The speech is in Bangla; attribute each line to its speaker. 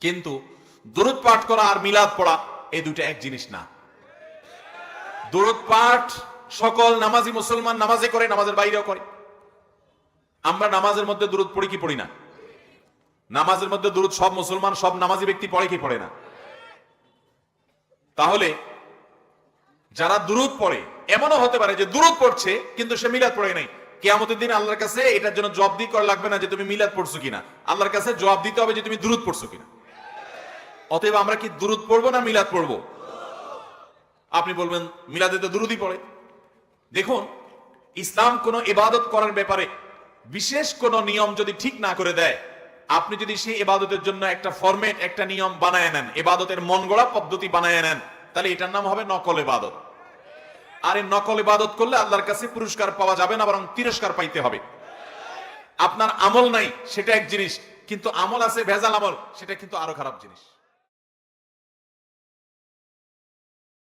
Speaker 1: কিন্তু দুরূদ পাঠ করা আর মিলাদ পড়া এই দুটো এক জিনিস না। দুরূদ পাঠ সকল নামাজি মুসলমান নামাজে করে, নামাজের বাইরেও করে। আমরা নামাজের মধ্যে দুরূদ পড়ি কি পড়ি না? নামাজের মধ্যে দুরূদ সব মুসলমান, সব নামাজি ব্যক্তি পড়ে কি পড়ে না? তাহলে যারা দুরূদ পড়ে, এমনও হতে পারে যে দুরূদ পড়ছে কিন্তু সে মিলাদ পড়ে নাই। কিয়ামতের দিন আল্লাহর কাছে এটার জন্য জবাবদিহি করা লাগবে না যে তুমি মিলাদ পড়ছো কিনা, আল্লাহর কাছে জবাব দিতে হবে যে তুমি দুরূদ পড়ছো কিনা। অতএব আমরা কি দুরূদ পড়বো না মিলাদ পড়বো? আপনি বলবেন মিলাদে তো দুরূদই পড়ে। দেখুন, ইসলাম কোন ইবাদত করার ব্যাপারে বিশেষ কোন নিয়ম যদি ঠিক না করে দেয়, আপনি যদি সেই ইবাদতের জন্য একটা ফরম্যাট, একটা নিয়ম বানায় নেন, ইবাদতের মন গড়া পদ্ধতি বানায় নেন, তাহলে এটার নাম হবে নকল ইবাদত। আর এই নকল ইবাদত করলে আল্লাহর কাছে পুরস্কার পাওয়া যাবে না, বরং তিরস্কার পাইতে হবে। আপনার আমল নাই সেটা এক জিনিস, কিন্তু আমল আছে ভেজাল আমল, সেটা কিন্তু আরো খারাপ জিনিস।